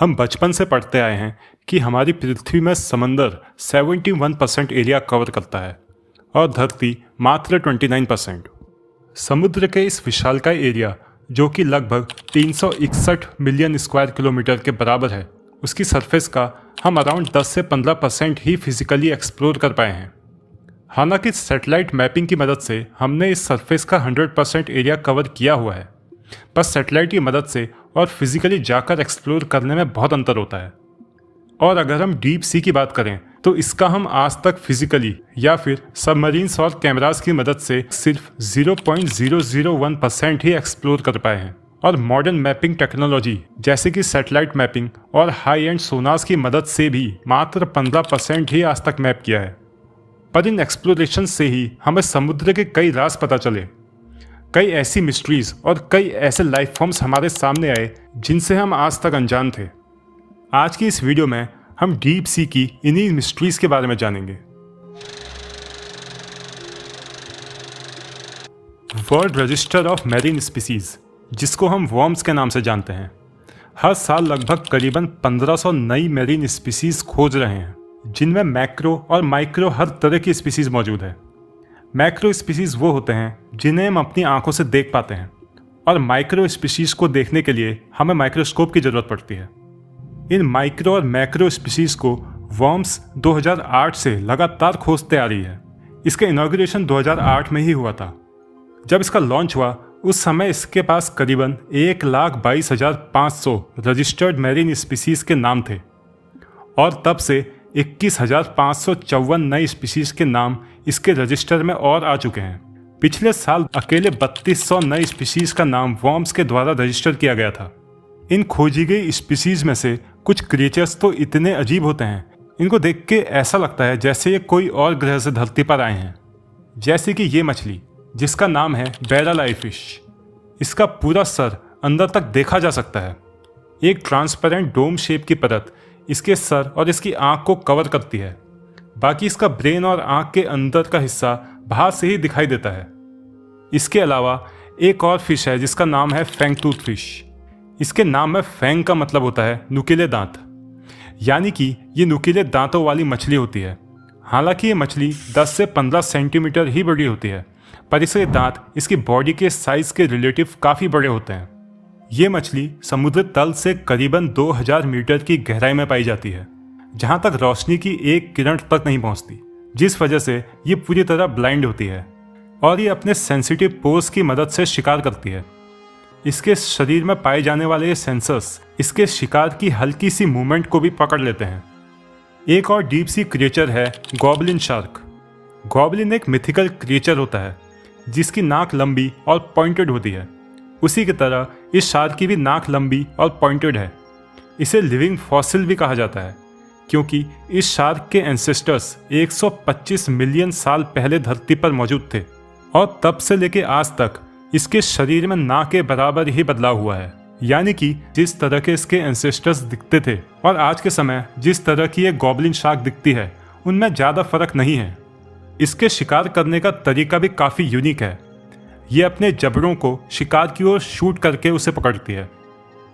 हम बचपन से पढ़ते आए हैं कि हमारी पृथ्वी में समंदर 71% एरिया कवर करता है और धरती मात्र 29%। समुद्र के इस विशालकाय एरिया जो कि लगभग 361 मिलियन स्क्वायर किलोमीटर के बराबर है, उसकी सरफेस का हम अराउंड 10 से 15% ही फिजिकली एक्सप्लोर कर पाए हैं। हालांकि सैटेलाइट मैपिंग की मदद से हमने इस सरफेस का 100% एरिया कवर किया हुआ है, पर सैटेलाइट की मदद से और फिजिकली जाकर एक्सप्लोर करने में बहुत अंतर होता है। और अगर हम डीप सी की बात करें तो इसका हम आज तक फिजिकली या फिर सबमरीन्स और कैमरास की मदद से सिर्फ 0.001% ही एक्सप्लोर कर पाए हैं। और मॉडर्न मैपिंग टेक्नोलॉजी जैसे कि सैटेलाइट मैपिंग और हाई एंड सोनार्स की मदद से भी मात्र 15% ही आज तक मैप किया है। पर इन एक्सप्लोरेशन से ही हमें समुद्र के कई राज पता चले, कई ऐसी मिस्ट्रीज और कई ऐसे लाइफ फॉर्म्स हमारे सामने आए जिनसे हम आज तक अनजान थे। आज की इस वीडियो में हम डीप सी की इन्हीं मिस्ट्रीज के बारे में जानेंगे। World register of marine species, जिसको हम वर्म्स के नाम से जानते हैं, हर साल लगभग करीबन 1500 नई मैरीन स्पीसीज खोज रहे हैं, जिनमें मैक्रो और माइक्रो हर तरह की स्पीसीज मौजूद है। मैक्रो स्पीसीज वो होते हैं जिन्हें हम अपनी आंखों से देख पाते हैं, और माइक्रो स्पीसीज को देखने के लिए हमें माइक्रोस्कोप की जरूरत पड़ती है। इन माइक्रो और मैक्रो स्पीसीज को वर्म्स 2008 से लगातार खोजते आ रही है। इसका इनॉग्रेशन 2008 में ही हुआ था। जब इसका लॉन्च हुआ उस समय इसके पास करीबन 1,22,500 रजिस्टर्ड मैरीन स्पीसीज के नाम थे, और तब से 21,554 नई स्पीसीज के नाम इसके रजिस्टर में और आ चुके हैं। पिछले साल अकेले 3200 नई स्पीसीज का नाम वर्म्स के द्वारा रजिस्टर किया गया था। इन खोजी गई स्पीसीज में से कुछ क्रिएचर्स तो इतने अजीब होते हैं, इनको देख के ऐसा लगता है जैसे ये कोई और ग्रह से धरती पर आए हैं। जैसे कि ये मछली जिसका नाम है बैरल आई फिश। इसका पूरा सर अंदर तक देखा जा सकता है। एक ट्रांसपेरेंट डोम शेप की परत इसके सर और इसकी आंख को कवर करती है। बाकी इसका ब्रेन और आंख के अंदर का हिस्सा बाहर से ही दिखाई देता है। इसके अलावा एक और फिश है जिसका नाम है फैंगटूथ फिश। इसके नाम में फैंग का मतलब होता है नुकीले दांत, यानी कि ये नुकीले दांतों वाली मछली होती है। हालांकि ये मछली 10 से 15 सेंटीमीटर ही बड़ी होती है, पर इसके दांत इसकी बॉडी के साइज के रिलेटिव काफ़ी बड़े होते हैं। ये मछली समुद्र तल से करीबन 2000 मीटर की गहराई में पाई जाती है, जहाँ तक रोशनी की एक किरण तक नहीं पहुँचती, जिस वजह से ये पूरी तरह ब्लाइंड होती है। और ये अपने सेंसिटिव पोर्स की मदद से शिकार करती है। इसके शरीर में पाए जाने वाले ये सेंसर्स इसके शिकार की हल्की सी मूवमेंट को भी पकड़ लेते हैं। एक और डीप सी क्रिएचर है गॉबलिन शार्क। गॉबलिन एक मिथिकल क्रिएचर होता है जिसकी नाक लंबी और पॉइंटेड होती है। उसी की तरह इस शार्क की भी नाक लंबी और पॉइंटेड है। इसे लिविंग फॉसिल भी कहा जाता है, क्योंकि इस शार्क के एंसेस्टर्स 125 मिलियन साल पहले धरती पर मौजूद थे, और तब से लेके आज तक इसके शरीर में ना के बराबर ही बदलाव हुआ है। यानी कि जिस तरह के इसके एंसेस्टर्स दिखते थे और आज के समय जिस तरह की ये गॉबलिन शार्क दिखती है, उनमें ज़्यादा फर्क नहीं है। इसके शिकार करने का तरीका भी काफ़ी यूनिक है। ये अपने जबड़ों को शिकार की ओर शूट करके उसे पकड़ती है।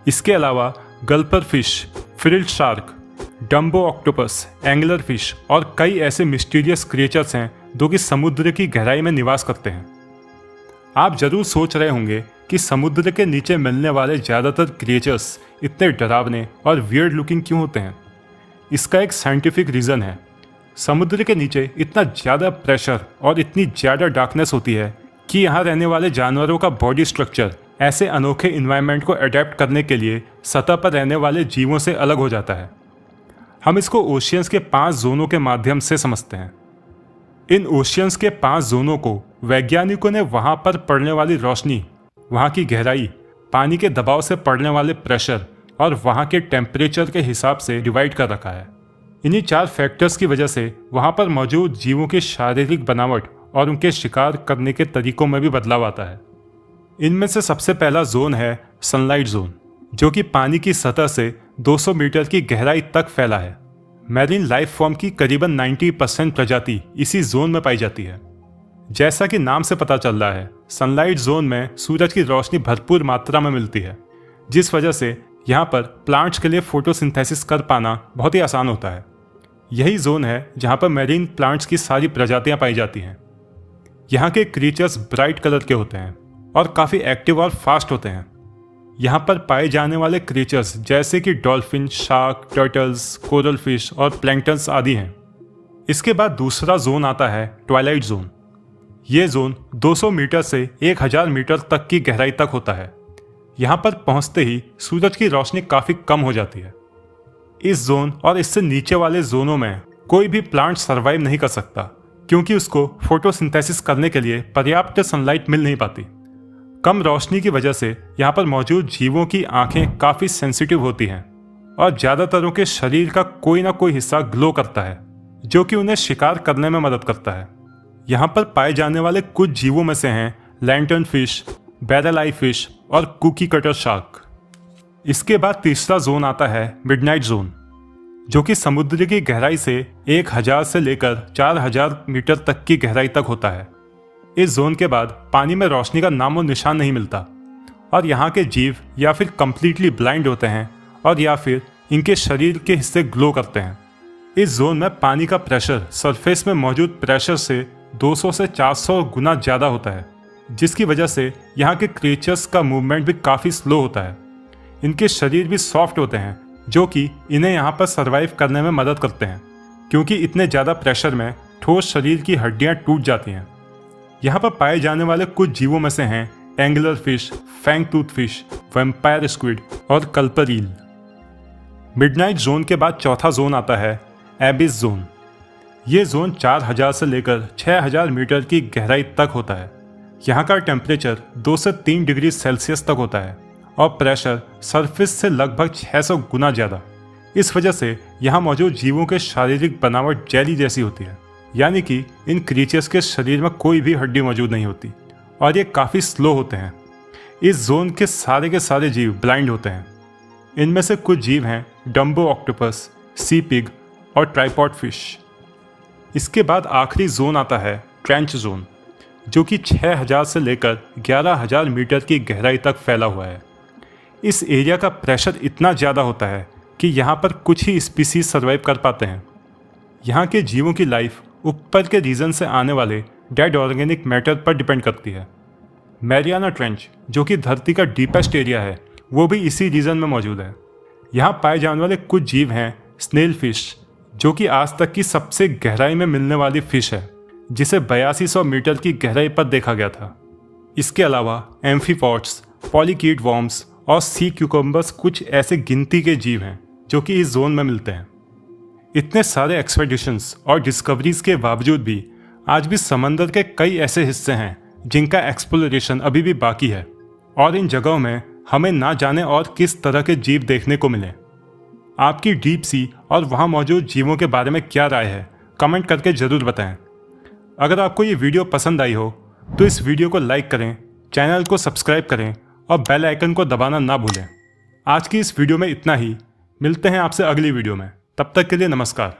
इसके अलावा gulper fish, frilled shark, dumbo octopus, angler fish और कई ऐसे मिस्टीरियस क्रिएचर्स हैं जो कि समुद्र की गहराई में निवास करते हैं। आप जरूर सोच रहे होंगे कि समुद्र के नीचे मिलने वाले ज़्यादातर क्रिएचर्स इतने डरावने और वियर्ड लुकिंग क्यों होते हैं। इसका एक साइंटिफिक रीज़न है। समुद्र के नीचे इतना ज़्यादा प्रेशर और इतनी ज़्यादा डार्कनेस होती है कि यहाँ रहने वाले जानवरों का बॉडी स्ट्रक्चर ऐसे अनोखे इन्वायरमेंट को अडेप्ट करने के लिए सतह पर रहने वाले जीवों से अलग हो जाता है। हम इसको ओशियंस के 5 जोनों के माध्यम से समझते हैं। इन ओशियंस के 5 जोनों को वैज्ञानिकों ने वहाँ पर पड़ने वाली रोशनी, वहाँ की गहराई, पानी के दबाव से पड़ने वाले प्रेशर और वहाँ के टेम्परेचर के हिसाब से डिवाइड कर रखा है। इन्हीं 4 फैक्टर्स की वजह से वहाँ पर मौजूद जीवों की शारीरिक बनावट और उनके शिकार करने के तरीकों में भी बदलाव आता है। इनमें से सबसे पहला जोन है सनलाइट जोन, जो कि पानी की सतह से 200 मीटर की गहराई तक फैला है। मैरीन लाइफ फॉर्म की करीबन 90% प्रजाति इसी जोन में पाई जाती है। जैसा कि नाम से पता चल रहा है, सनलाइट जोन में सूरज की रोशनी भरपूर मात्रा में मिलती है, जिस वजह से यहाँ पर प्लांट्स के लिए फोटोसिंथेसिस कर पाना बहुत ही आसान होता है। यही जोन है जहाँ पर मैरीन प्लांट्स की सारी प्रजातियाँ पाई जाती हैं। यहाँ के क्रीचर्स ब्राइट कलर के होते हैं और काफ़ी एक्टिव और फास्ट होते हैं। यहाँ पर पाए जाने वाले क्रीचर्स जैसे कि dolphin, shark, turtles, coral fish और प्लैंक्टन्स आदि हैं। इसके बाद दूसरा जोन आता है ट्वाइलाइट जोन। ये जोन 200 मीटर से 1000 मीटर तक की गहराई तक होता है। यहाँ पर पहुँचते ही सूरज की रोशनी काफ़ी कम हो जाती है। इस जोन और इससे नीचे वाले जोनों में कोई भी प्लांट सर्वाइव नहीं कर सकता, क्योंकि उसको फोटोसिंथेसिस करने के लिए पर्याप्त सनलाइट मिल नहीं पाती। कम रोशनी की वजह से यहाँ पर मौजूद जीवों की आंखें काफ़ी सेंसिटिव होती हैं और ज़्यादातरों के शरीर का कोई ना कोई हिस्सा ग्लो करता है, जो कि उन्हें शिकार करने में मदद करता है। यहाँ पर पाए जाने वाले कुछ जीवों में से हैं लैंटर्न फिश, बैरल आई फिश और कुकी कटर शार्क। इसके बाद तीसरा जोन आता है मिडनाइट जोन, जो कि समुद्र की गहराई से 1000 से लेकर 4000 मीटर तक की गहराई तक होता है। इस जोन के बाद पानी में रोशनी का नामो निशान नहीं मिलता और यहाँ के जीव या फिर कंप्लीटली ब्लाइंड होते हैं और या फिर इनके शरीर के हिस्से ग्लो करते हैं। इस जोन में पानी का प्रेशर सरफेस में मौजूद प्रेशर से 200 से 400 गुना ज़्यादा होता है, जिसकी वजह से यहाँ के क्रीचर्स का मूवमेंट भी काफ़ी स्लो होता है। इनके शरीर भी सॉफ्ट होते हैं, जो कि इन्हें यहाँ पर सर्वाइव करने में मदद करते हैं, क्योंकि इतने ज़्यादा प्रेशर में ठोस शरीर की हड्डियाँ टूट जाती हैं। यहाँ पर पाए जाने वाले कुछ जीवों में से हैं angler fish, fang tooth fish, vampire squid और कल्पर ईल। मिडनाइट जोन के बाद चौथा जोन आता है एबिस जोन। ये जोन 4000 से लेकर 6000 मीटर की गहराई तक होता है। यहाँ का टेम्परेचर 2 से 3 डिग्री सेल्सियस तक होता है और प्रेशर सरफेस से लगभग 600 गुना ज़्यादा। इस वजह से यहाँ मौजूद जीवों के शारीरिक बनावट जेली जैसी होती है, यानी कि इन क्रीचर्स के शरीर में कोई भी हड्डी मौजूद नहीं होती और ये काफ़ी स्लो होते हैं। इस जोन के सारे जीव ब्लाइंड होते हैं। इनमें से कुछ जीव हैं डम्बो ऑक्टोपस, सी पिग और ट्राइपॉड फिश। इसके बाद आखिरी जोन आता है ट्रेंच जोन, जो कि 6000 से लेकर 11000 मीटर की गहराई तक फैला हुआ है। इस एरिया का प्रेशर इतना ज़्यादा होता है कि यहाँ पर कुछ ही स्पीसीज सर्वाइव कर पाते हैं। यहाँ के जीवों की लाइफ ऊपर के रीजन से आने वाले डेड ऑर्गेनिक मैटर पर डिपेंड करती है। मैरियाना ट्रेंच, जो कि धरती का डीपेस्ट एरिया है, वो भी इसी रीजन में मौजूद है। यहाँ पाए जाने वाले कुछ जीव हैं स्नेल फिश, जो कि आज तक की सबसे गहराई में मिलने वाली फिश है, जिसे 8200 मीटर की गहराई पर देखा गया था। इसके अलावा एम्फीपॉड्स, पॉलीकीट वॉर्म्स और सी क्यूकम्बर्स कुछ ऐसे गिनती के जीव हैं जो कि इस जोन में मिलते हैं। इतने सारे एक्सपेडिशंस और डिस्कवरीज के बावजूद भी आज भी समंदर के कई ऐसे हिस्से हैं जिनका एक्सप्लोरेशन अभी भी बाकी है और इन जगहों में हमें ना जाने और किस तरह के जीव देखने को मिले। आपकी डीप सी और वहाँ मौजूद जीवों के बारे में क्या राय है, कमेंट करके ज़रूर बताएं। अगर आपको ये वीडियो पसंद आई हो तो इस वीडियो को लाइक करें, चैनल को सब्सक्राइब करें और बेल आइकन को दबाना ना भूलें। आज की इस वीडियो में इतना ही। मिलते हैं आपसे अगली वीडियो में। तब तक के लिए नमस्कार।